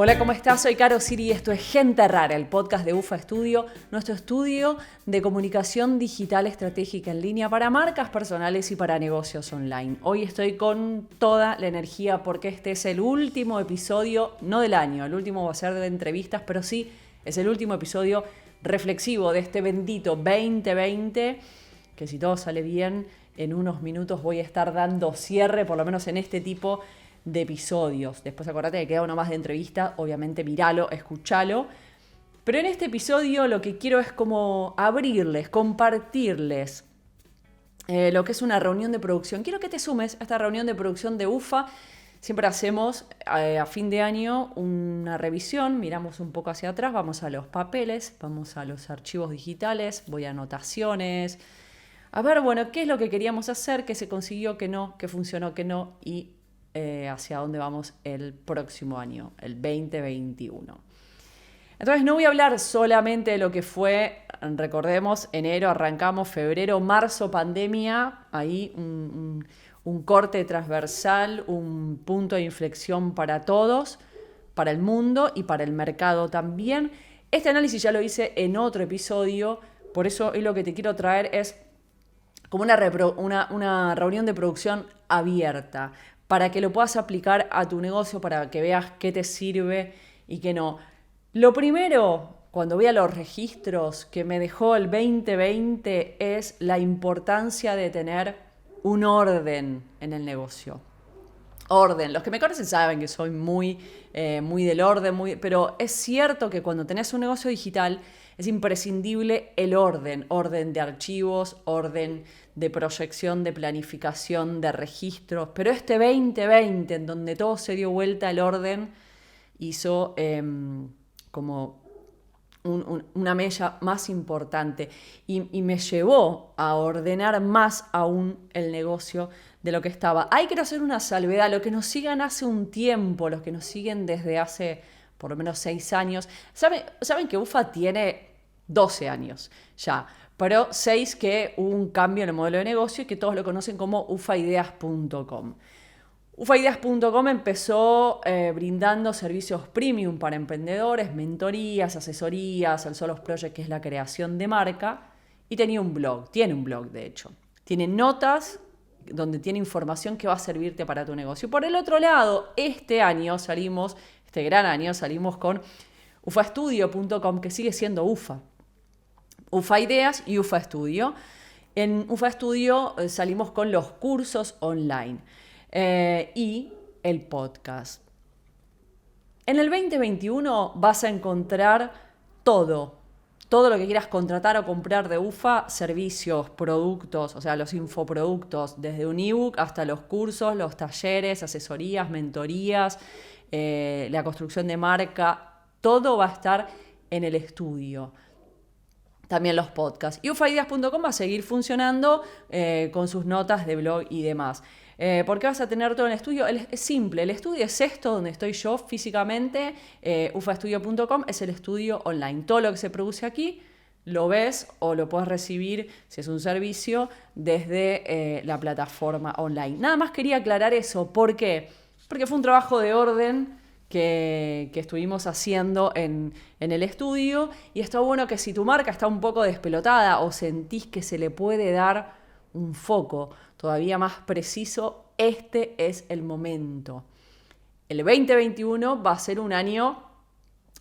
Hola, ¿cómo estás? Soy Caro Siri y esto es Gente Rara, el podcast de UFA Studio, nuestro estudio de comunicación digital estratégica en línea para marcas personales y para negocios online. Hoy estoy con toda la energía porque este es el último episodio, no del año, el último va a ser de entrevistas, pero sí es el último episodio reflexivo de este bendito 2020, que si todo sale bien, en unos minutos voy a estar dando cierre, por lo menos en este tipo de episodios. Después acordate que queda uno más de entrevista, obviamente míralo, escúchalo. Pero en este episodio lo que quiero es como abrirles, compartirles lo que es una reunión de producción. Quiero que te sumes a esta reunión de producción de UFA. Siempre hacemos a fin de año una revisión, miramos un poco hacia atrás, vamos a los papeles, vamos a los archivos digitales, voy a anotaciones. A ver, bueno, qué es lo que queríamos hacer, qué se consiguió, qué no, qué funcionó, qué no, y hacia dónde vamos el próximo año, el 2021. Entonces no voy a hablar solamente de lo que fue, recordemos, enero, arrancamos, febrero, marzo, pandemia, ahí un corte transversal, un punto de inflexión para todos, para el mundo y para el mercado también. Este análisis ya lo hice en otro episodio, por eso hoy lo que te quiero traer es como una reunión de producción abierta, para que lo puedas aplicar a tu negocio, para que veas qué te sirve y qué no. Lo primero, cuando voy a los registros que me dejó el 2020, es la importancia de tener un orden en el negocio. Orden. Los que me conocen saben que soy muy del orden, pero es cierto que cuando tenés un negocio digital es imprescindible el orden. Orden de archivos, orden de proyección, de planificación, de registros. Pero este 2020, en donde todo se dio vuelta, el orden hizo como una mella más importante y me llevó a ordenar más aún el negocio de lo que estaba. Hay que hacer una salvedad. Los que nos sigan hace un tiempo, los que nos siguen desde hace por lo menos 6 años, saben que UFA tiene 12 años ya, pero 6 que hubo un cambio en el modelo de negocio y que todos lo conocen como ufaideas.com. Ufaideas.com empezó brindando servicios premium para emprendedores, mentorías, asesorías, el Solos Project, que es la creación de marca, y tiene un blog de hecho. Tiene notas donde tiene información que va a servirte para tu negocio. Por el otro lado, este gran año salimos con ufastudio.com, que sigue siendo UFA. UFA Ideas y UFA Studio. En UFA Studio salimos con los cursos online. Y el podcast. En el 2021 vas a encontrar todo lo que quieras contratar o comprar de UFA, servicios, productos, o sea, los infoproductos, desde un ebook hasta los cursos, los talleres, asesorías, mentorías, la construcción de marca, todo va a estar en el estudio. También los podcasts. Y ufaideas.com va a seguir funcionando con sus notas de blog y demás. ¿Por qué vas a tener todo en el estudio? Es simple, el estudio es esto donde estoy yo físicamente, ufastudio.com es el estudio online. Todo lo que se produce aquí lo ves o lo puedes recibir, si es un servicio, desde la plataforma online. Nada más quería aclarar eso. ¿Por qué? Porque fue un trabajo de orden que estuvimos haciendo en el estudio, y está bueno que si tu marca está un poco despelotada o sentís que se le puede dar un foco todavía más preciso, este es el momento. El 2021 va a ser un año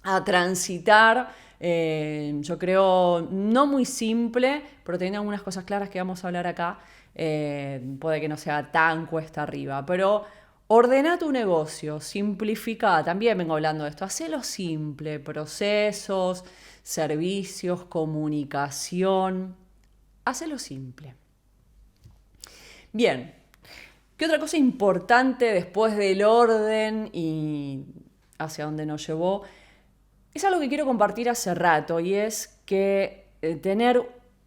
a transitar, yo creo, no muy simple, pero teniendo algunas cosas claras que vamos a hablar acá, puede que no sea tan cuesta arriba, pero ordena tu negocio, simplifica, también vengo hablando de esto, hacelo simple, procesos, servicios, comunicación, hacelo simple. Bien, ¿qué otra cosa importante después del orden y hacia dónde nos llevó? Es algo que quiero compartir hace rato, y es que tener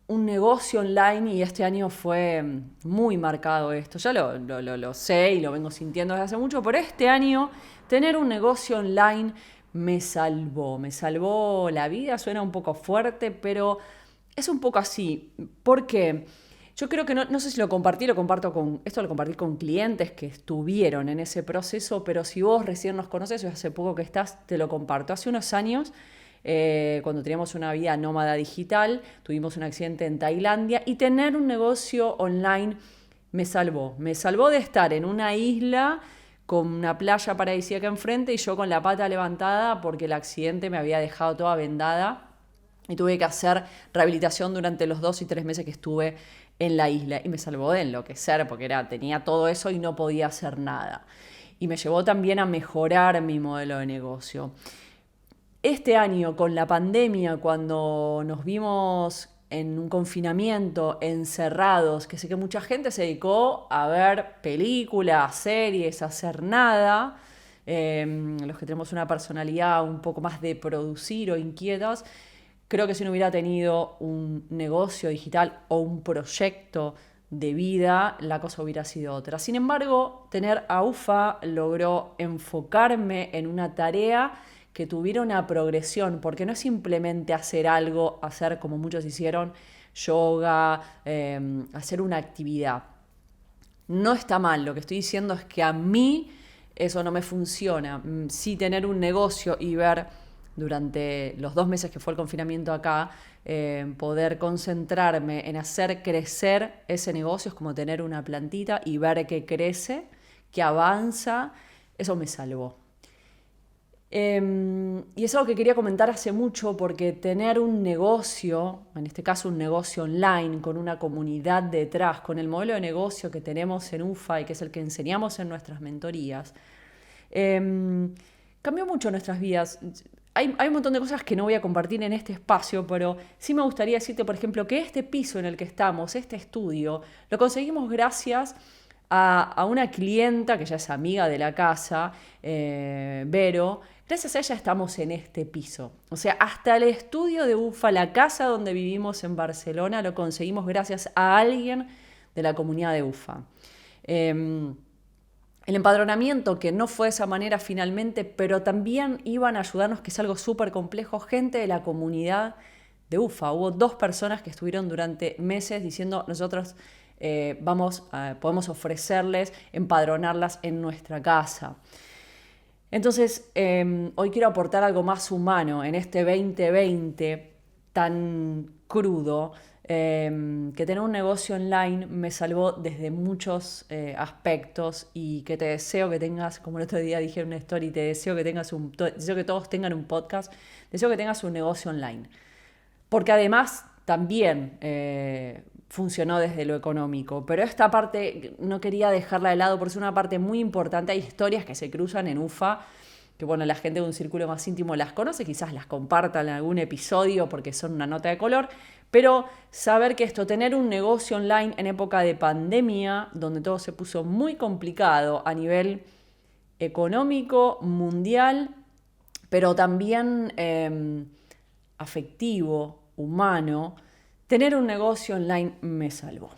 un negocio online, y este año fue muy marcado esto, ya lo sé y lo vengo sintiendo desde hace mucho, pero este año tener un negocio online me salvó la vida. Suena un poco fuerte, pero es un poco así. ¿Por qué? Yo creo que no sé si lo compartí con clientes que estuvieron en ese proceso, pero si vos recién nos conoces o hace poco que estás, te lo comparto. Hace unos años, cuando teníamos una vida nómada digital, tuvimos un accidente en Tailandia y tener un negocio online me salvó. Me salvó de estar en una isla con una playa paradisíaca enfrente y yo con la pata levantada porque el accidente me había dejado toda vendada y tuve que hacer rehabilitación durante los 2 y 3 meses que estuve en la isla. Y me salvó de enloquecer porque tenía todo eso y no podía hacer nada. Y me llevó también a mejorar mi modelo de negocio. Este año, con la pandemia, cuando nos vimos en un confinamiento, encerrados, que sé que mucha gente se dedicó a ver películas, series, a hacer nada, los que tenemos una personalidad un poco más de producir o inquietos, creo que si no hubiera tenido un negocio digital o un proyecto de vida, la cosa hubiera sido otra. Sin embargo, tener a UFA logró enfocarme en una tarea que tuviera una progresión, porque no es simplemente hacer algo, hacer como muchos hicieron, yoga, hacer una actividad. No está mal, lo que estoy diciendo es que a mí eso no me funciona. Sí, tener un negocio y ver durante los 2 meses que fue el confinamiento acá, poder concentrarme en hacer crecer ese negocio es como tener una plantita y ver que crece, que avanza, eso me salvó. Y es algo que quería comentar hace mucho porque tener un negocio, en este caso un negocio online, con una comunidad detrás, con el modelo de negocio que tenemos en UFA y que es el que enseñamos en nuestras mentorías, cambió mucho nuestras vidas. Hay un montón de cosas que no voy a compartir en este espacio, pero sí me gustaría decirte, por ejemplo, que este piso en el que estamos, este estudio, lo conseguimos gracias a una clienta que ya es amiga de la casa, Vero. Gracias a ella estamos en este piso. O sea, hasta el estudio de UFA, la casa donde vivimos en Barcelona, lo conseguimos gracias a alguien de la comunidad de UFA. El empadronamiento, que no fue de esa manera finalmente, pero también iban a ayudarnos, que es algo súper complejo, gente de la comunidad de UFA. Hubo 2 personas que estuvieron durante meses diciendo, nosotros podemos ofrecerles, empadronarlas en nuestra casa. Entonces, hoy quiero aportar algo más humano en este 2020 tan crudo, que tener un negocio online me salvó desde muchos aspectos y que te deseo que tengas, como el otro día dije en una story, deseo que todos tengan un podcast, deseo que tengas un negocio online. Porque además también funcionó desde lo económico, pero esta parte no quería dejarla de lado porque es una parte muy importante. Hay historias que se cruzan en UFA, que bueno, la gente de un círculo más íntimo las conoce, quizás las compartan en algún episodio porque son una nota de color, pero saber que tener un negocio online en época de pandemia, donde todo se puso muy complicado a nivel económico, mundial, pero también afectivo, humano, tener un negocio online me salvó.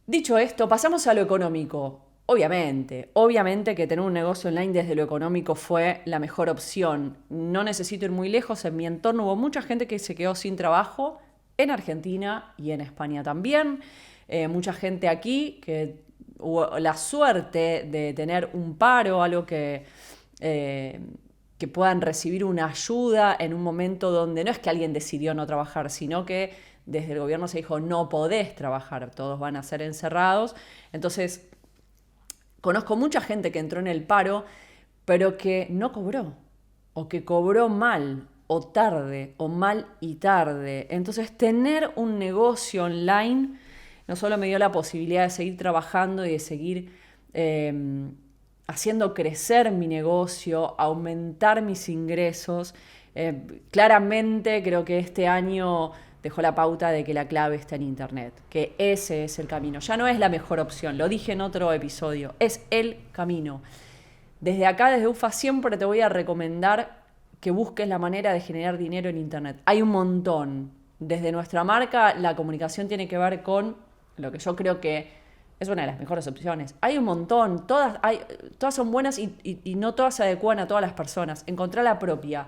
Dicho esto, pasamos a lo económico. Obviamente que tener un negocio online desde lo económico fue la mejor opción. No necesito ir muy lejos. En mi entorno hubo mucha gente que se quedó sin trabajo en Argentina y en España también. Mucha gente aquí que hubo la suerte de tener un paro, algo que puedan recibir una ayuda en un momento donde no es que alguien decidió no trabajar, sino que desde el gobierno se dijo no podés trabajar, todos van a ser encerrados. Entonces, conozco mucha gente que entró en el paro, pero que no cobró, o que cobró mal, o tarde, o mal y tarde. Entonces, tener un negocio online no solo me dio la posibilidad de seguir trabajando y de seguir haciendo crecer mi negocio, aumentar mis ingresos. Claramente creo que este año dejó la pauta de que la clave está en Internet, que ese es el camino. Ya no es la mejor opción, lo dije en otro episodio, es el camino. Desde acá, desde UFA, siempre te voy a recomendar que busques la manera de generar dinero en Internet. Hay un montón. Desde nuestra marca, la comunicación tiene que ver con lo que yo creo que es una de las mejores opciones. Hay un montón, todas son buenas y no todas se adecuan a todas las personas. Encontrar la propia.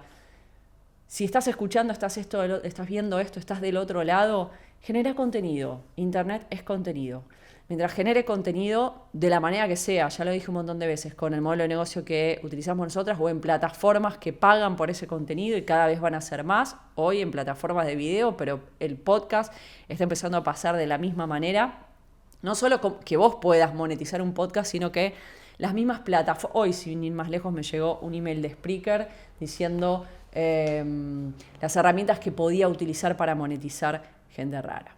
Si estás escuchando, estás viendo esto, estás del otro lado, genera contenido. Internet es contenido. Mientras genere contenido de la manera que sea, ya lo dije un montón de veces, con el modelo de negocio que utilizamos nosotras o en plataformas que pagan por ese contenido y cada vez van a ser más, hoy en plataformas de video, pero el podcast está empezando a pasar de la misma manera. No solo que vos puedas monetizar un podcast, sino que las mismas plataformas. Hoy, sin ir más lejos, me llegó un email de Spreaker diciendo las herramientas que podía utilizar para monetizar gente rara.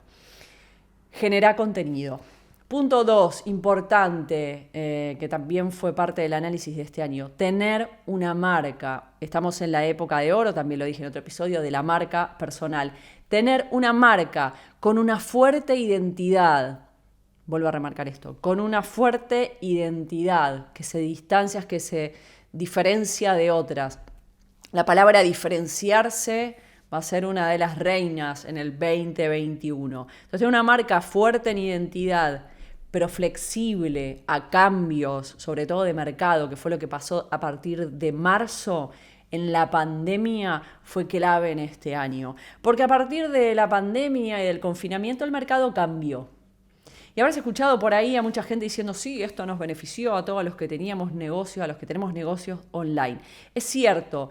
Generar contenido. Punto 2, importante, que también fue parte del análisis de este año, tener una marca. Estamos en la época de oro, también lo dije en otro episodio, de la marca personal. Tener una marca con una fuerte identidad. Vuelvo a remarcar esto, con una fuerte identidad, que se distancia, que se diferencia de otras. La palabra diferenciarse va a ser una de las reinas en el 2021. Entonces, una marca fuerte en identidad, pero flexible a cambios, sobre todo de mercado, que fue lo que pasó a partir de marzo en la pandemia, fue clave en este año. Porque a partir de la pandemia y del confinamiento, el mercado cambió. Y habrás escuchado por ahí a mucha gente diciendo, sí, esto nos benefició a todos los que teníamos negocios, a los que tenemos negocios online. Es cierto,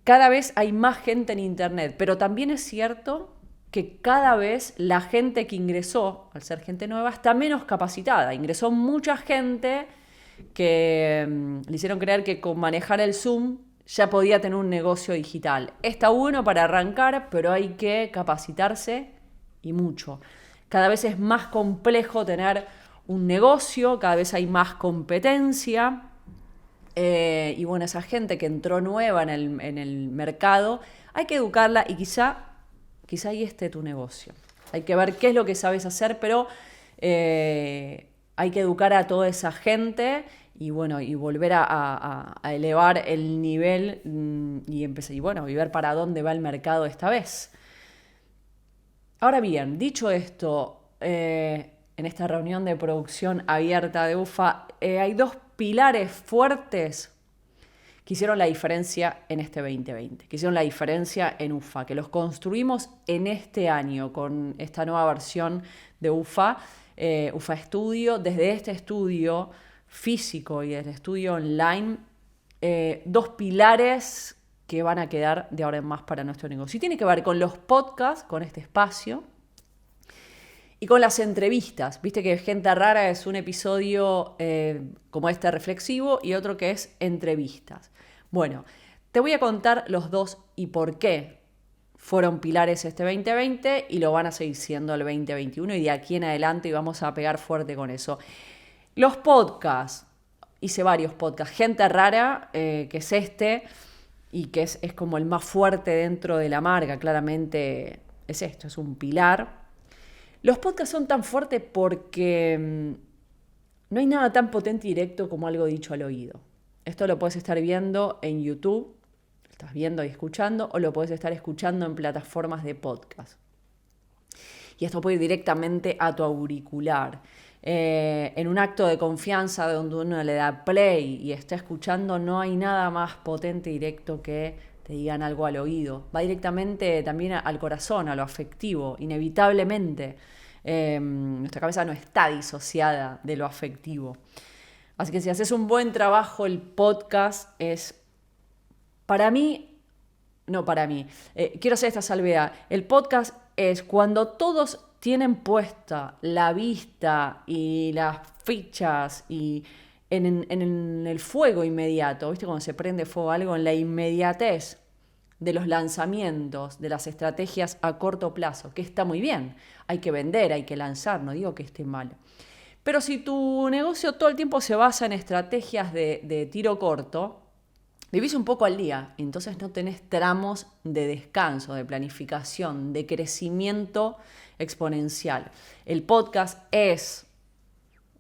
cada vez hay más gente en Internet, pero también es cierto que cada vez la gente que ingresó, al ser gente nueva, está menos capacitada. Ingresó mucha gente que le hicieron creer que con manejar el Zoom ya podía tener un negocio digital. Está bueno para arrancar, pero hay que capacitarse y mucho. Cada vez es más complejo tener un negocio, cada vez hay más competencia. Y bueno, esa gente que entró nueva en el mercado, hay que educarla y quizá ahí esté tu negocio. Hay que ver qué es lo que sabes hacer, pero hay que educar a toda esa gente y bueno, y volver a elevar el nivel y ver para dónde va el mercado esta vez. Ahora bien, dicho esto, en esta reunión de producción abierta de UFA, hay dos pilares fuertes que hicieron la diferencia en este 2020, que hicieron la diferencia en UFA, que los construimos en este año con esta nueva versión de UFA, UFA Studio. Desde este estudio físico y desde el estudio online, dos pilares que van a quedar de ahora en más para nuestro negocio. Y tiene que ver con los podcasts, con este espacio, y con las entrevistas. Viste que Gente Rara es un episodio como este reflexivo y otro que es entrevistas. Bueno, te voy a contar los dos y por qué fueron pilares este 2020 y lo van a seguir siendo el 2021 y de aquí en adelante y vamos a pegar fuerte con eso. Los podcasts, hice varios podcasts. Gente Rara, que es este y que es como el más fuerte dentro de la marca, claramente es esto, es un pilar. Los podcasts son tan fuertes porque no hay nada tan potente y directo como algo dicho al oído. Esto lo puedes estar viendo en YouTube, lo estás viendo y escuchando, o lo puedes estar escuchando en plataformas de podcast. Y esto puede ir directamente a tu auricular. En un acto de confianza donde uno le da play y está escuchando, no hay nada más potente y directo que te digan algo al oído. Va directamente también al corazón, a lo afectivo, inevitablemente. Nuestra cabeza no está disociada de lo afectivo. Así que si haces un buen trabajo, el podcast es, quiero hacer esta salvedad. El podcast es cuando todos tienen puesta la vista y las fichas y en el fuego inmediato, ¿viste? Cuando se prende fuego algo, en la inmediatez de los lanzamientos, de las estrategias a corto plazo, que está muy bien. Hay que vender, hay que lanzar, no digo que esté mal. Pero si tu negocio todo el tiempo se basa en estrategias de tiro corto, vivís un poco al día, entonces no tenés tramos de descanso, de planificación, de crecimiento exponencial. El podcast es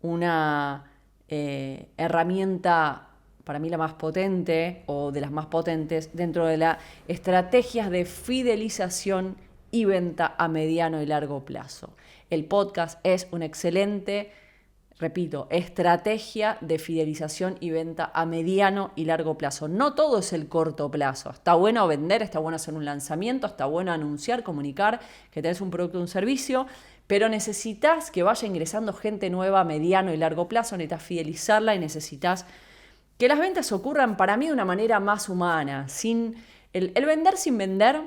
una herramienta, para mí la más potente o de las más potentes dentro de las estrategias de fidelización y venta a mediano y largo plazo. El podcast es una excelente repito, estrategia de fidelización y venta a mediano y largo plazo. No todo es el corto plazo. Está bueno vender, está bueno hacer un lanzamiento, está bueno anunciar, comunicar que tenés un producto o un servicio, pero necesitas que vaya ingresando gente nueva a mediano y largo plazo, necesitas fidelizarla y necesitas que las ventas ocurran para mí de una manera más humana. El vender sin vender,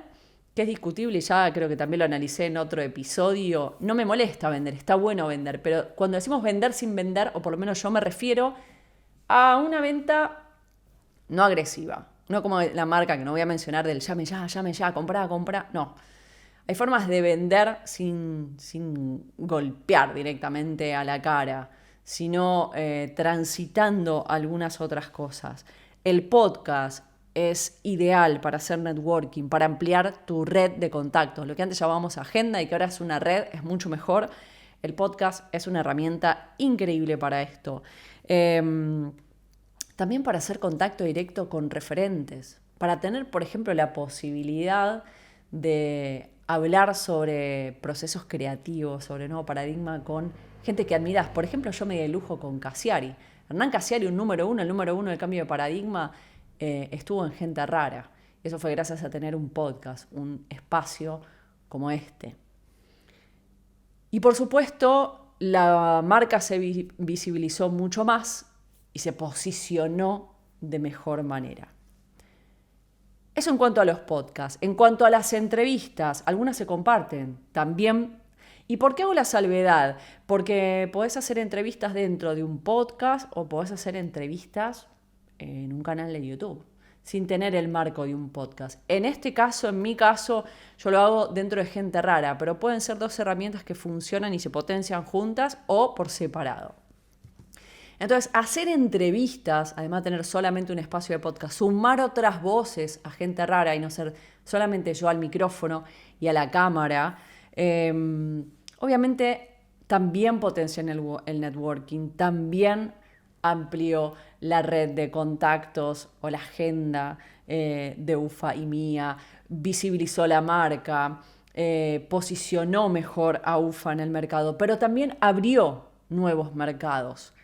que es discutible y ya creo que también lo analicé en otro episodio, no me molesta vender, está bueno vender, pero cuando decimos vender sin vender, o por lo menos yo me refiero a una venta no agresiva, no como la marca que no voy a mencionar del llame ya, comprá, no. Hay formas de vender sin golpear directamente a la cara, sino transitando algunas otras cosas. El podcast es ideal para hacer networking, para ampliar tu red de contactos. Lo que antes llamábamos agenda y que ahora es una red, es mucho mejor. El podcast es una herramienta increíble para esto. También para hacer contacto directo con referentes, para tener, por ejemplo, la posibilidad de hablar sobre procesos creativos, sobre nuevo paradigma con gente que admiras. Por ejemplo, yo me di el lujo con Cassiari. Hernán Cassiari, el número uno del cambio de paradigma, estuvo en Gente Rara. Eso fue gracias a tener un podcast, un espacio como este. Y por supuesto, la marca se visibilizó mucho más y se posicionó de mejor manera. Eso en cuanto a los podcasts. En cuanto a las entrevistas, algunas se comparten también. ¿Y por qué hago la salvedad? Porque podés hacer entrevistas dentro de un podcast o podés hacer entrevistas en un canal de YouTube, sin tener el marco de un podcast. En este caso, en mi caso, yo lo hago dentro de Gente Rara, pero pueden ser dos herramientas que funcionan y se potencian juntas o por separado. Entonces, hacer entrevistas, además de tener solamente un espacio de podcast, sumar otras voces a Gente Rara y no ser solamente yo al micrófono y a la cámara, obviamente también potencia el networking, también amplió la red de contactos o la agenda de UFA y mía, visibilizó la marca, posicionó mejor a UFA en el mercado, pero también abrió nuevos mercados.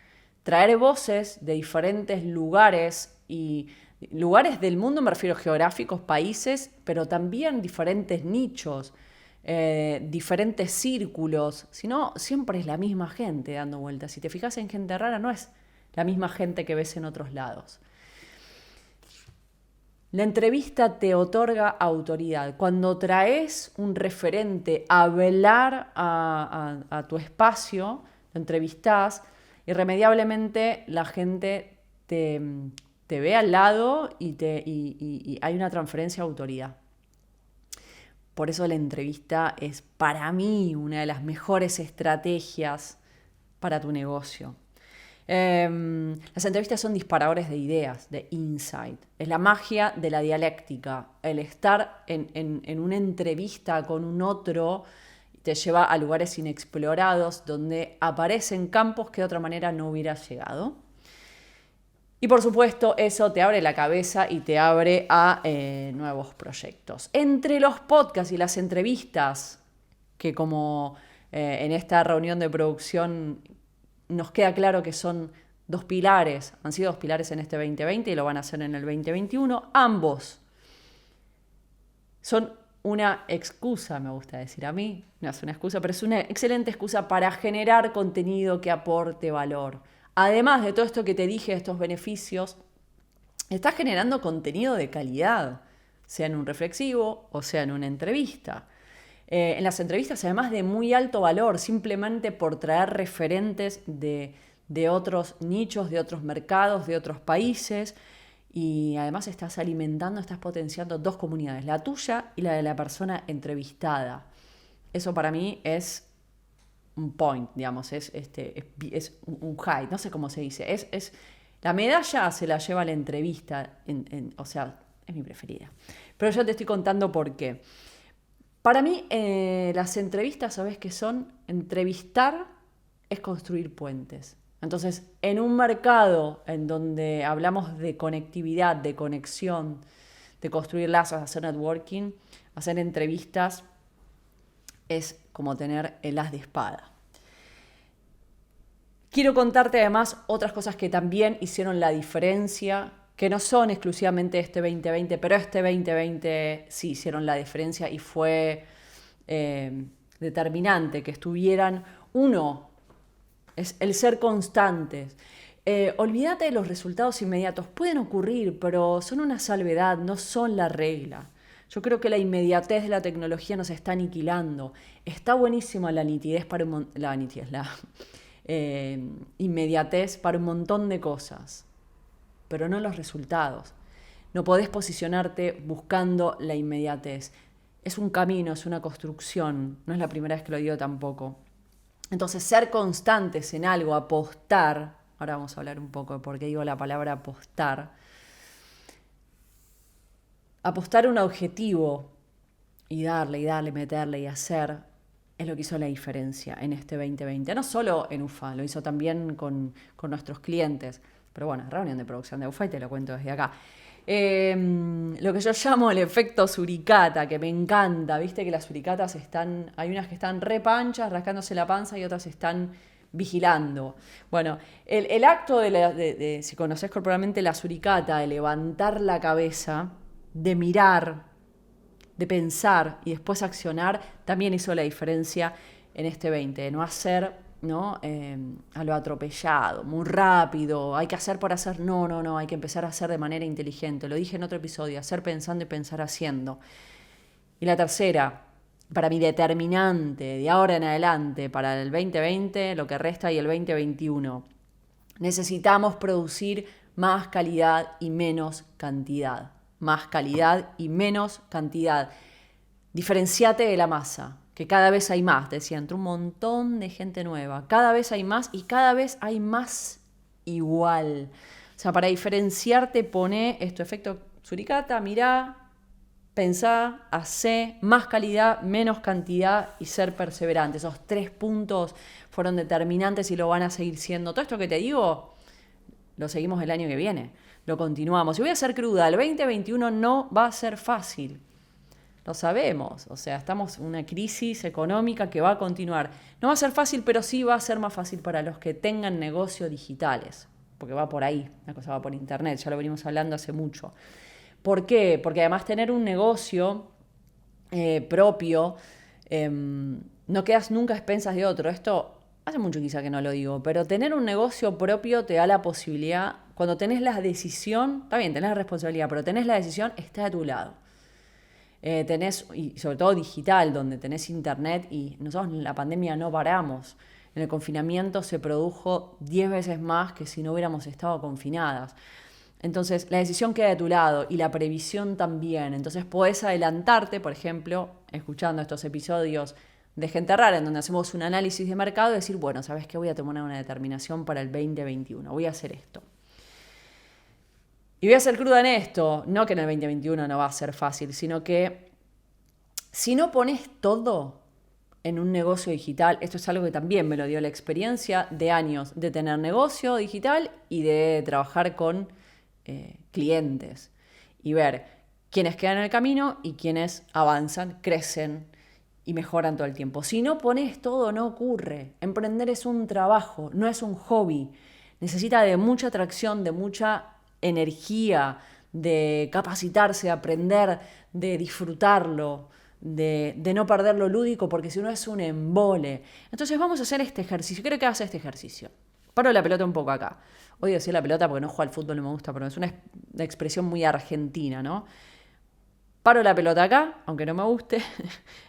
Traer voces de diferentes lugares y lugares del mundo, me refiero a geográficos, países, pero también diferentes nichos, diferentes círculos, sino siempre es la misma gente dando vueltas. Si te fijas en Gente Rara, no es la misma gente que ves en otros lados. La entrevista te otorga autoridad. Cuando traes un referente a hablar a tu espacio, lo entrevistás, irremediablemente la gente te ve al lado y hay una transferencia de autoridad. Por eso la entrevista es para mí una de las mejores estrategias para tu negocio. Las entrevistas son disparadores de ideas, de insight. Es la magia de la dialéctica. El estar en una entrevista con un otro te lleva a lugares inexplorados donde aparecen campos que de otra manera no hubieras llegado. Y por supuesto eso te abre la cabeza y te abre a nuevos proyectos. Entre los podcasts y las entrevistas, que como en esta reunión de producción nos queda claro que son dos pilares, han sido dos pilares en este 2020 y lo van a hacer en el 2021, ambos son una excusa, me gusta decir a mí, no es una excusa, pero es una excelente excusa para generar contenido que aporte valor. Además de todo esto que te dije, estos beneficios, estás generando contenido de calidad, sea en un reflexivo o sea en una entrevista. En las entrevistas, además de muy alto valor, simplemente por traer referentes de otros nichos, de otros mercados, de otros países, y además estás alimentando, estás potenciando dos comunidades, la tuya y la de la persona entrevistada. Eso para mí es un point, digamos, es un high, no sé cómo se dice. Es la medalla se la lleva la entrevista, o sea, es mi preferida. Pero yo te estoy contando por qué. Para mí, las entrevistas, ¿sabes qué son? Entrevistar es construir puentes. Entonces, en un mercado en donde hablamos de conectividad, de conexión, de construir lazos, hacer networking, hacer entrevistas es como tener el as de espada. Quiero contarte además otras cosas que también hicieron la diferencia, que no son exclusivamente este 2020, pero este 2020 sí hicieron la diferencia y fue determinante que estuvieran. Uno, es el ser constantes. Olvídate de los resultados inmediatos. Pueden ocurrir, pero son una salvedad, no son la regla. Yo creo que la inmediatez de la tecnología nos está aniquilando. Está buenísima la nitidez para inmediatez para un montón de cosas, pero no los resultados. No podés posicionarte buscando la inmediatez. Es un camino, es una construcción. No es la primera vez que lo digo tampoco. Entonces, ser constantes en algo, apostar. Ahora vamos a hablar un poco de por qué digo la palabra apostar. Apostar a un objetivo y darle, meterle y hacer es lo que hizo la diferencia en este 2020. No solo en UFA, lo hizo también con nuestros clientes. Pero bueno, reunión de producción de UFA y te lo cuento desde acá. Lo que yo llamo el efecto suricata, que me encanta. Viste que las suricatas hay unas que están re panchas, rascándose la panza, y otras están vigilando. Bueno, el acto de si conoces corporalmente la suricata, de levantar la cabeza, de mirar, de pensar y después accionar, también hizo la diferencia en este 20, de no hacer, ¿no? A lo atropellado, muy rápido, hay que hacer por hacer, no, hay que empezar a hacer de manera inteligente. Lo dije en otro episodio, hacer pensando y pensar haciendo. Y la tercera, para mí determinante, de ahora en adelante, para el 2020, lo que resta y el 2021, necesitamos producir más calidad y menos cantidad. Más calidad y menos cantidad. Diferenciate de la masa, que cada vez hay más, decía, entre un montón de gente nueva. Cada vez hay más y cada vez hay más igual. O sea, para diferenciarte, pone esto, efecto suricata, mirá, pensá, hacé, más calidad, menos cantidad y ser perseverante. Esos 3 puntos fueron determinantes y lo van a seguir siendo. Todo esto que te digo, lo seguimos el año que viene. Lo continuamos. Y voy a ser cruda, el 2021 no va a ser fácil. Lo sabemos. O sea, estamos en una crisis económica que va a continuar. No va a ser fácil, pero sí va a ser más fácil para los que tengan negocios digitales. Porque va por ahí, la cosa va por internet, ya lo venimos hablando hace mucho. ¿Por qué? Porque además tener un negocio propio, no quedas nunca a expensas de otro. Esto hace mucho quizá que no lo digo, pero tener un negocio propio te da la posibilidad, cuando tenés la decisión, está bien, tenés la responsabilidad, pero tenés la decisión, está de tu lado. Y sobre todo digital, donde tenés internet, y nosotros en la pandemia no paramos. En el confinamiento se produjo 10 veces más que si no hubiéramos estado confinadas. Entonces, la decisión queda de tu lado y la previsión también. Entonces, podés adelantarte, por ejemplo, escuchando estos episodios de Gente Rara, en donde hacemos un análisis de mercado y decir, bueno, ¿sabes qué? Voy a tomar una determinación para el 2021. Voy a hacer esto. Y voy a ser cruda en esto. No que en el 2021 no va a ser fácil, sino que si no pones todo en un negocio digital, esto es algo que también me lo dio la experiencia de años de tener negocio digital y de trabajar con clientes y ver quiénes quedan en el camino y quiénes avanzan, crecen y mejoran todo el tiempo. Si no pones todo, no ocurre. Emprender es un trabajo, no es un hobby. Necesita de mucha atracción, de mucha energía, de capacitarse, de aprender, de disfrutarlo, de no perder lo lúdico, porque si no es un embole. Entonces vamos a hacer este ejercicio. Creo que hagas este ejercicio. Paro la pelota un poco acá. Odio decir la pelota porque no juego al fútbol, no me gusta, pero es una expresión muy argentina, ¿no? Paro la pelota acá, aunque no me guste.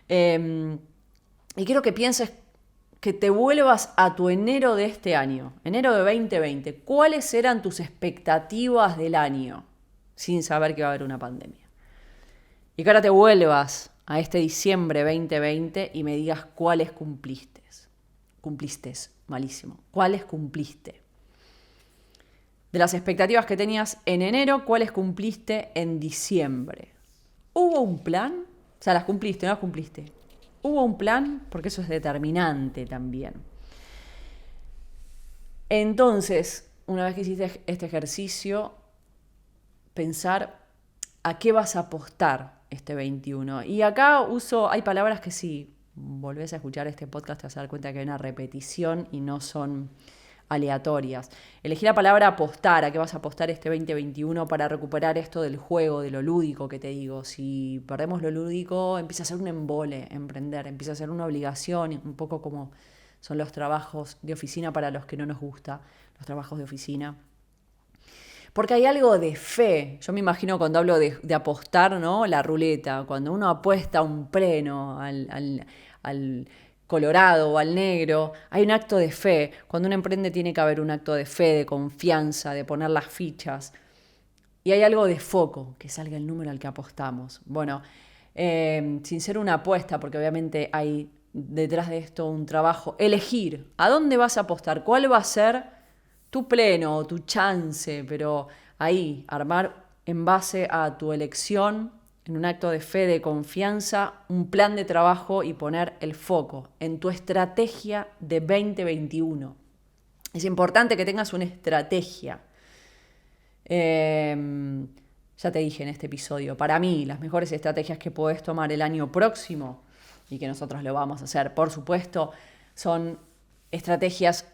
Y quiero que pienses, que te vuelvas a tu enero de este año, enero de 2020. ¿Cuáles eran tus expectativas del año sin saber que va a haber una pandemia? Y que ahora te vuelvas a este diciembre 2020 y me digas cuáles cumpliste. Cumpliste, malísimo. ¿Cuáles cumpliste? De las expectativas que tenías en enero, ¿cuáles cumpliste en diciembre? ¿Hubo un plan? O sea, ¿las cumpliste o no las cumpliste? ¿Hubo un plan? Porque eso es determinante también. Entonces, una vez que hiciste este ejercicio, pensar a qué vas a apostar este 21. Y acá hay palabras que si volvés a escuchar este podcast te vas a dar cuenta que hay una repetición y no son aleatorias. Elegí la palabra apostar. ¿A qué vas a apostar este 2021 para recuperar esto del juego, de lo lúdico que te digo? Si perdemos lo lúdico, empieza a ser un embole emprender, empieza a ser una obligación, un poco como son los trabajos de oficina para los que no nos gusta, los trabajos de oficina. Porque hay algo de fe. Yo me imagino cuando hablo de apostar, ¿no? La ruleta. Cuando uno apuesta un pleno al colorado o al negro, hay un acto de fe. Cuando uno emprende tiene que haber un acto de fe, de confianza, de poner las fichas. Y hay algo de foco, que salga el número al que apostamos. Bueno, sin ser una apuesta, porque obviamente hay detrás de esto un trabajo. Elegir a dónde vas a apostar, cuál va a ser tu pleno, tu chance, pero ahí, armar en base a tu elección, en un acto de fe, de confianza, un plan de trabajo y poner el foco en tu estrategia de 2021. Es importante que tengas una estrategia. Ya te dije en este episodio, para mí las mejores estrategias que puedes tomar el año próximo, y que nosotros lo vamos a hacer, por supuesto, son estrategias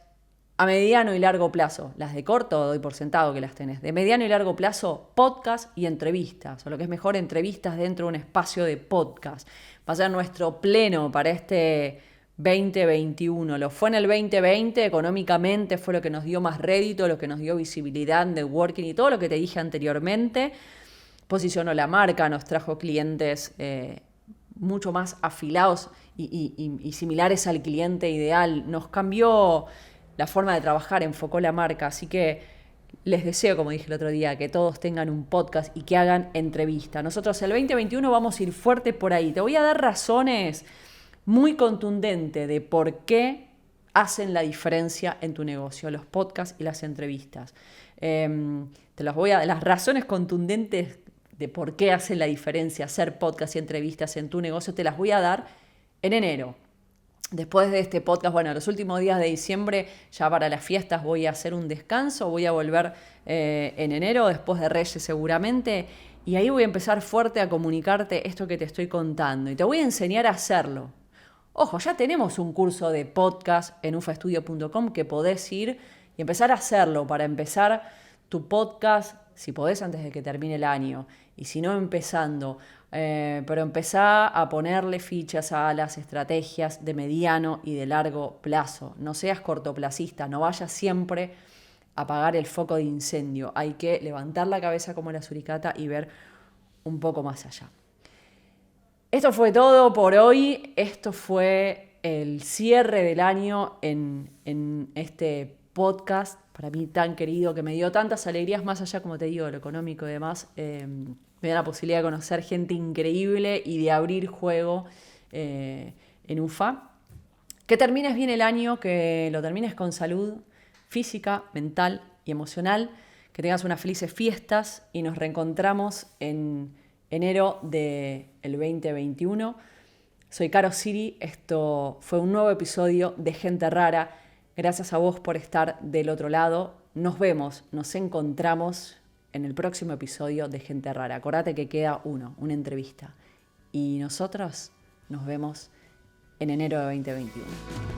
a mediano y largo plazo. Las de corto doy por sentado que las tenés. De mediano y largo plazo, podcast y entrevistas. O lo que es mejor, entrevistas dentro de un espacio de podcast. Va a ser nuestro pleno para este 2021. Lo fue en el 2020, económicamente fue lo que nos dio más rédito, lo que nos dio visibilidad, networking y todo lo que te dije anteriormente. Posicionó la marca, nos trajo clientes mucho más afilados y similares al cliente ideal. Nos cambió la forma de trabajar, enfocó la marca, así que les deseo, como dije el otro día, que todos tengan un podcast y que hagan entrevista. Nosotros el 2021 vamos a ir fuerte por ahí. Te voy a dar razones muy contundentes de por qué hacen la diferencia en tu negocio, los podcasts y las entrevistas. Las razones contundentes de por qué hacen la diferencia hacer podcasts y entrevistas en tu negocio, te las voy a dar en enero. Después de este podcast, bueno, los últimos días de diciembre, ya para las fiestas voy a hacer un descanso, voy a volver en enero, después de Reyes seguramente, y ahí voy a empezar fuerte a comunicarte esto que te estoy contando, y te voy a enseñar a hacerlo. Ojo, ya tenemos un curso de podcast en ufaestudio.com que podés ir y empezar a hacerlo para empezar tu podcast, si podés, antes de que termine el año, y si no, empezando. Pero empezá a ponerle fichas a las estrategias de mediano y de largo plazo. No seas cortoplacista, no vayas siempre a apagar el foco de incendio. Hay que levantar la cabeza como la suricata y ver un poco más allá. Esto fue todo por hoy. Esto fue el cierre del año en este podcast, para mí tan querido, que me dio tantas alegrías, más allá, como te digo, de lo económico y demás. Me da la posibilidad de conocer gente increíble y de abrir juego en UFA. Que termines bien el año, que lo termines con salud física, mental y emocional, que tengas unas felices fiestas y nos reencontramos en enero del 2021. Soy Caro Siri, esto fue un nuevo episodio de Gente Rara. Gracias a vos por estar del otro lado. Nos vemos, nos encontramos en el próximo episodio de Gente Rara. Acordate que queda una entrevista. Y nosotros nos vemos en enero de 2021.